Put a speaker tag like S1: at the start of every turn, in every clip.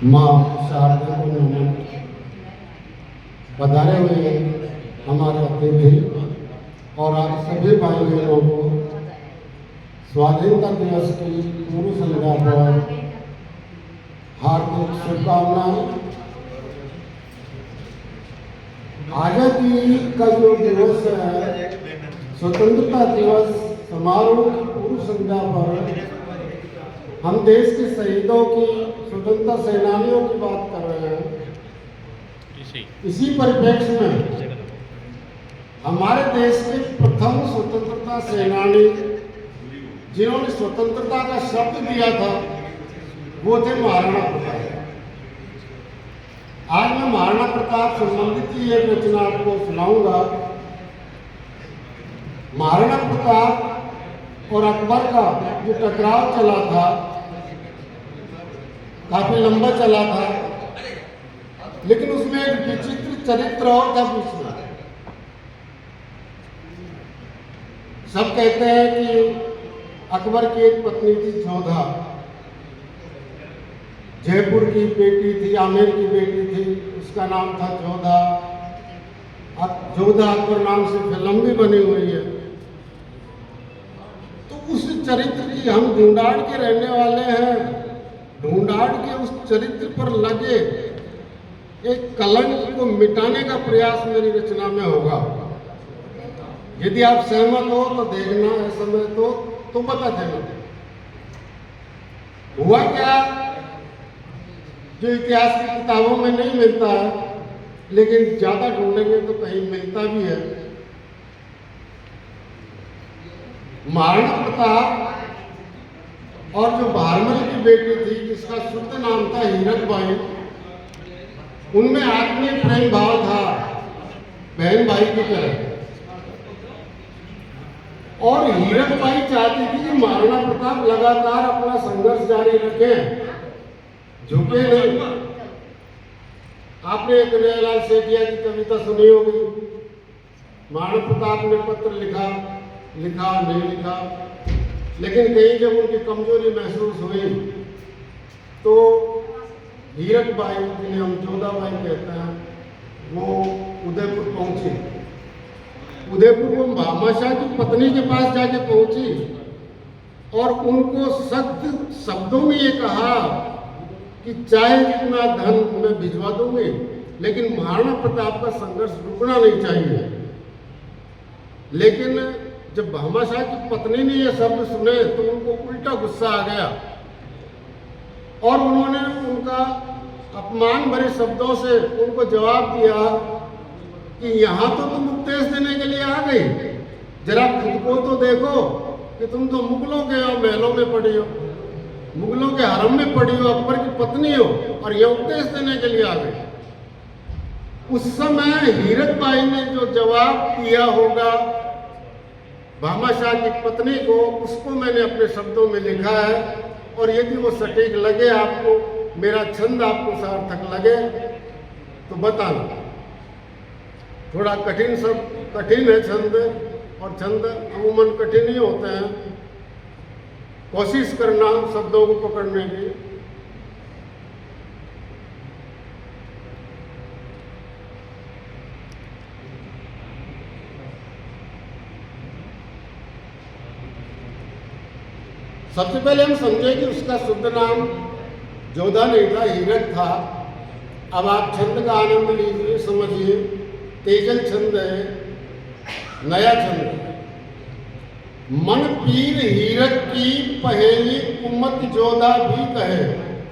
S1: माँ शारदा को नमन। पधारे हुए हमारे अतिथि और आप सभी भाई बहनों को स्वाधीनता दिवस की पूर्व संध्या पर हार्दिक शुभकामनाएं। आजादी का जो दिवस है, स्वतंत्रता दिवस समारोह की पूर्व संध्या पर हम देश के शहीदों की, स्वतंत्रता सेनानियों की बात कर रहे हैं। इसी परिप्रेक्ष्य में हमारे देश के प्रथम स्वतंत्रता सेनानी जिन्होंने स्वतंत्रता का शब्द दिया था वो थे महाराणा प्रताप। आज मैं महाराणा प्रताप संबंधित ही एक रचना आपको सुनाऊंगा। महाराणा प्रताप और अकबर का जो टकराव चला था काफी लंबा चला था, लेकिन उसमें एक विचित्र चरित्र और था बीच में। सब कहते हैं कि अकबर की एक पत्नी थी जोधा, जयपुर की बेटी थी, आमेर की बेटी थी, उसका नाम था जोधा। जोधा अकबर नाम से फिल्म भी बनी हुई है। तो उस चरित्र की हम ढूंढाड़ के रहने वाले हैं। ढूंढाड़ के उस चरित्र पर लगे एक कलंक को मिटाने का प्रयास मेरी रचना में होगा। यदि आप सहमत हो तो देखना, है समय तो बता देना। हुआ क्या जो इतिहास की किताबों में नहीं मिलता है, लेकिन ज्यादा ढूंढेंगे तो कहीं मिलता भी है। महाराणा प्रताप और जो भारमल की बेटी थी जिसका शुद्ध नाम था हीरकबाई, उनमें आत्मीय प्रेम भाव था, बहन भाई की तरह। और हीरकबाई चाहती थी कि महाराणा प्रताप लगातार अपना संघर्ष जारी रखें, झुके नहीं। आपने कन्हैयालाल सेठिया की कविता सुनी होगी। महाराणा प्रताप ने पत्र लिखा नहीं लिखा, लेकिन कहीं जब उनकी कमजोरी महसूस हुई तो हीरकबाई, जिन्हें हम जोधाबाई कहते हैं, वो उदयपुर पहुंची। उदयपुर वो भामाशाह की पत्नी के पास जाके पहुंची और उनको सख्त शब्दों में ये कहा कि चाहे जितना धन मैं भिजवा दूंगी, लेकिन महाराणा प्रताप का संघर्ष रुकना नहीं चाहिए। लेकिन जब भामाशाह की पत्नी ने ये शब्द सुने तो उनको उल्टा गुस्सा आ गया और उन्होंने उनका अपमान भरे शब्दों से उनको जवाब दिया कि यहाँ तो तुम उपदेश देने के लिए आ गई, जरा खुद को तो देखो कि तुम तो मुगलों के महलों में पड़ी हो, मुगलों के हरम में पड़ी हो, अकबर की पत्नी हो और यह उपदेश देने के लिए आ गई। उस समय हीरकबाई ने जो जवाब दिया होगा भामाशाह की पत्नी को, उसको मैंने अपने शब्दों में लिखा है। और यदि वो सटीक लगे आपको, मेरा छंद आपको सार्थक लगे तो बताना। थोड़ा कठिन है छंद, और छंद अमूमन कठिन ही होते हैं। कोशिश करना शब्दों को पकड़ने की। सबसे पहले हम समझे कि उसका शुद्ध नाम जोधा नहीं था, हीरक था। अब आप छंद का आनंद लीजिए, समझिए। तेजल छंद है, नया छंद है। मन पीर हीरक की पहेली कुमत जोधा भी कहे।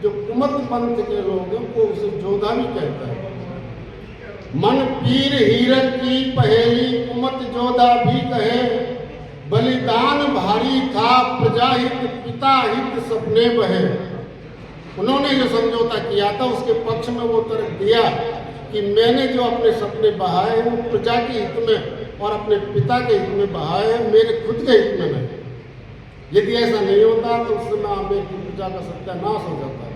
S1: जो कुमत पंथ के लोग हैं वो उसे जोधा भी कहता है। मन पीर हीरक की पहेली कुमत जोधा भी कहे, बलिदान भारी था प्रजा हित पिता हित सपने बहे। उन्होंने जो समझौता किया था उसके पक्ष में वो तर्क दिया कि मैंने जो अपने सपने बहाए हैं वो प्रजा के हित में और अपने पिता के हित में बहाए हैं, मेरे खुद के हित में नहीं। यदि ऐसा नहीं होता तो उस समय आमेर की प्रजा का सत्यानाश हो जाता है।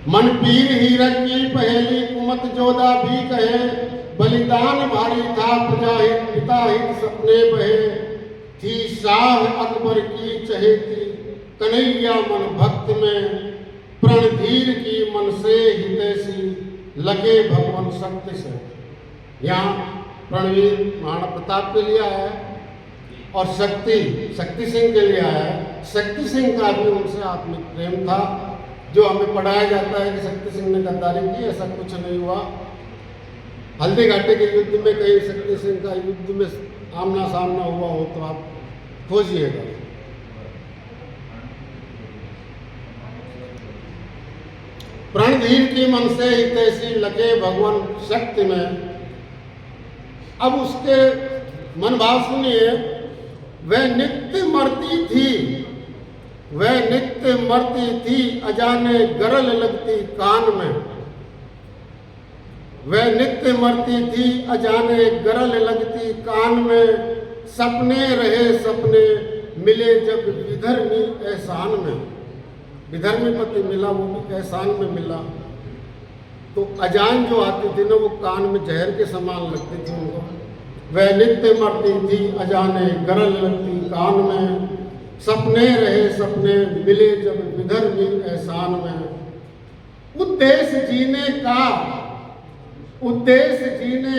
S1: मन पीर हीरक की पहेली कुमत जोधा भी कहे, बलिदान भारी था प्रजा हित पिता हित सपने बहे। थी शाह अकबर की चहेती, कन्हैया मन भक्त में, प्रणधीर की मन से हितैषी, लगे भगवान शक्ति से। यहाँ प्रणवीर महाराणा प्रताप के लिए आया है और शक्ति सिंह के लिए आया है। शक्ति सिंह का भी उनसे आत्मिक प्रेम था। जो हमें पढ़ाया जाता है कि शक्ति सिंह ने गद्दारी की, ऐसा कुछ नहीं हुआ। हल्दी घाटी के युद्ध में कहीं शक्ति सिंह का युद्ध में आमना सामना हुआ हो तो आप खोजिएगा। प्रणधीर की मन से हितैषी, लगे भगवान शक्ति में। अब उसके मन भाव सुनिए। वह नित्य मरती थी, अजाने गरल लगती कान में। वह नित्य मरती थी, अजाने गरल लगती कान में। सपने रहे सपने, मिले जब विधर्मी एहसान में। विधर्मी पति मिला, वो भी एहसान में मिला। तो अजान जो आती थी ना, वो कान में जहर के समान लगती थी उनको। वह नित्य मरती थी, अजाने गरल लगती कान में। सपने रहे सपने, मिले जब विधर्मी एहसान में। उद्देश्य जीने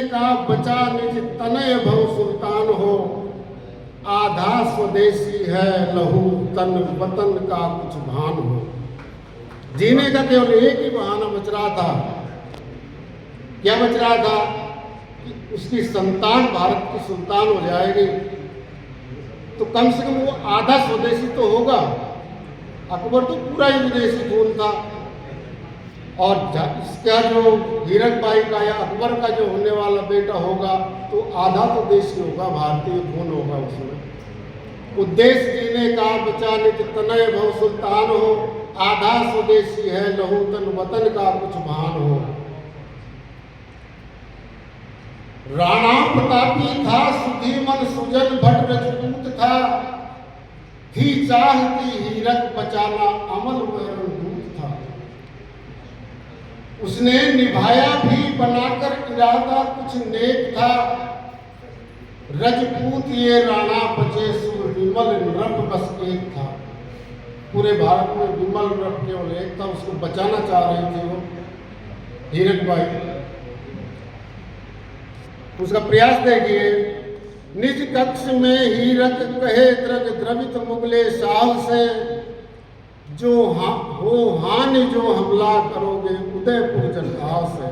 S1: का बचा निज तनय भव सुल्तान हो। आधा स्वदेशी है लहू, तन वतन का कुछ भान हो। जीने का केवल एक ही बहाना बच रहा था। क्या बच रहा था? कि उसकी संतान भारत की सुल्तान हो जाएगी, तो कम से कम वो आधा स्वदेशी तो होगा। अकबर तो पूरा ही विदेशी खून था, और इसका जो हीरकबाई का या अकबर का जो होने वाला बेटा होगा तो आधा तो देशी होगा, भारतीय खून होगा उसमें। उद्देश्य जीने का बचा नित तनय भव सुल्तान हो। आधा स्वदेशी है लहू, तन वतन का कुछ भान हो। राणा प्रतापी था, सुधीमन सुजन भट रजपूत था। थी चाहती हीरक बचाना, अमल वह दूत था। उसने निभाया भी बनाकर इरादा, कुछ नेक था। रजपूत ये राणा बचे, सुर विमल नृप बस एक था। पूरे भारत में विमल नृप केवल एक था, उसको बचाना चाह रही थी वो हीरकबाई। उसका प्रयास देखिए। निज कक्ष में हीरक कहे द्रग द्रवित मुगले शाह से। जो हानि जो हमला करोगे उदयपुर जनता से।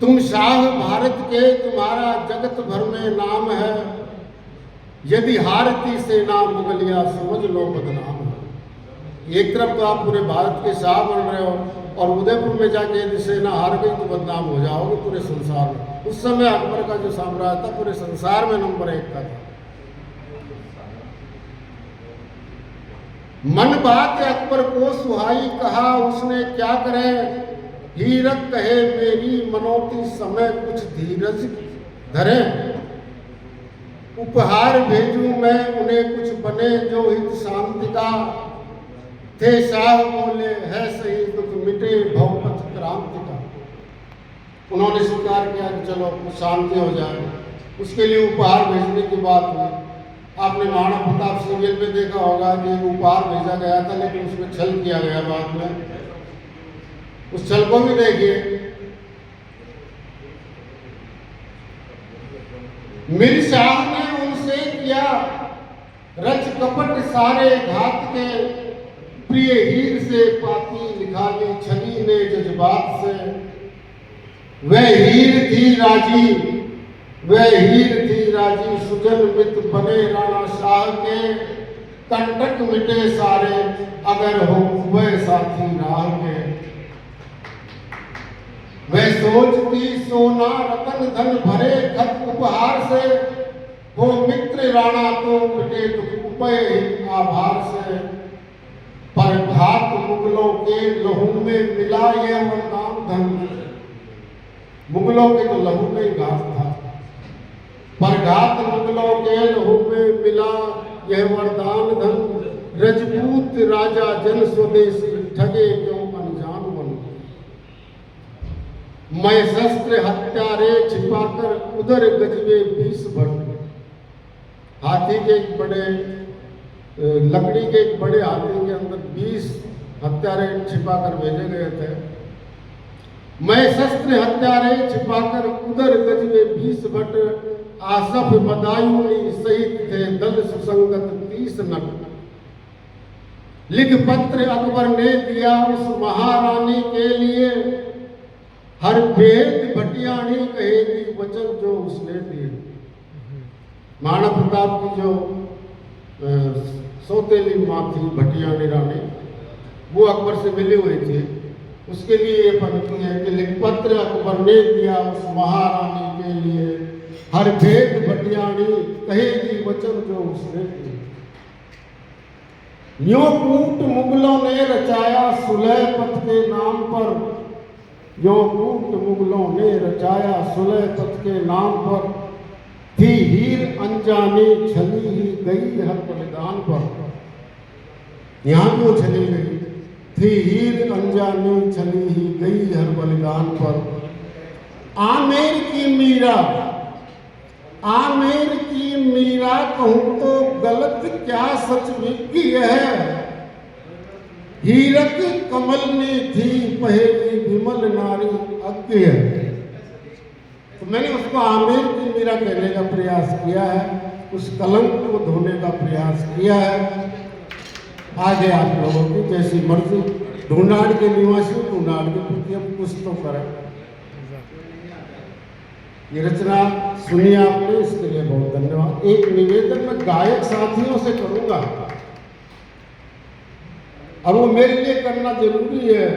S1: तुम शाह भारत के, तुम्हारा जगत भर में नाम है। यदि हारती सेना मुगलिया, समझ लो बदनाम है। एक तरफ तो आप पूरे भारत के शाह बन रहे हो, और उदयपुर में जाके यदि सेना हार गई तो बदनाम हो जाओगे पूरे संसार में। उस समय अकबर का जो साम्राज्य था पूरे संसार में नंबर 1 का था। मन बात अकबर को सुहाई, कहा उसने क्या करे। हीरक कहे मेरी मनौती, समय कुछ धीरज धरे। उपहार भेजूं मैं उन्हें, कुछ बने जो हित शांति का। थे शाह बोले है सही, दुख मिटे भवपथ क्रांति का। उन्होंने स्वीकार किया कि चलो कुछ शांति हो जाए। उसके लिए उपहार भेजने की बात हुई। आपने महाराणा प्रताप सीरियल में देखा होगा कि उपहार भेजा गया था, लेकिन उसमें छल किया गया बाद में। उस छल को भी देखिए। मीर शाह ने उनसे किया रच कपट सारे घात के। प्रिय हीर से पाती लिखा ली, छवि ने जज्बात से। वह हीर थी राजी, सुजन मित बने राणा शाह के। कंटक मिटे सारे, अगर हो वह साथी राह के। वह सोचती सोना रतन धन भरे खत उपहार से। हो मित्र राणा तो मिटे दुख उपय आभार से। पर घात मुगलों के लहू में मिला यह वरदान धन। मुगलों के तो लहू में ही घात था, पर घात मुगलों के लहू में मिला यह वरदान धन। रजपूत राजा जन स्वदेशी, ठगे क्यों अनजान बन। मैं शस्त्र हत्यारे छिपाकर, उधर गजबे 20 भट। हाथी के एक बड़े लकड़ी के एक बड़े हाथी के अंदर 20 हत्यारे छिपाकर भेजे गए थे। मैं शस्त्र हत्यारे छिपाकर उधर गजबे 20 भट, आसफ बदायूनी सहित थे दल सुसंगत 30 नट। लिख पत्र अकबर ने दिया उस महारानी के लिए, हर भेद भटियाणी कहेगी वचन जो उसने दिए। महाराणा प्रताप की जो सौतेली माँ थी भटियाणी रानी, वो अकबर से मिली हुई थी। उसके लिए ये पंक्ति है कि लिख पत्र अकबर ने दिया उस महारानी के लिए, हर भेद भटियाणी कहेगी वचन जो उसने दिए। यो कूट मुगलों ने रचाया सुलह पथ के नाम पर, यो कूट मुगलों ने रचाया सुलह पथ के नाम पर, थी हीर अनजाने छली ही गई हर बलिदान पर। यहाँ भी वो छली गई, थी हीर अनजाने छली ही गई हर बलिदान पर। आमेर की मीरा, आमेर की मीरा कहूं तो गलत क्या सच विज्ञ है, हीरक कमल ने थी पहेली विमल नारी अज्ञ है। तो मैंने उसको आमेर की मीरा कहने का प्रयास किया है, उस कलंक को धोने का प्रयास किया है। आगे आप लोगों की जैसी मर्जी, ढूंढाड़ के निवासी ढूंढाड़ के प्रति अब कुछ तो करें। ये रचना सुनी आपने, इसके लिए बहुत धन्यवाद। एक निवेदन मैं गायक साथियों से करूंगा, और वो मेरे लिए करना जरूरी है।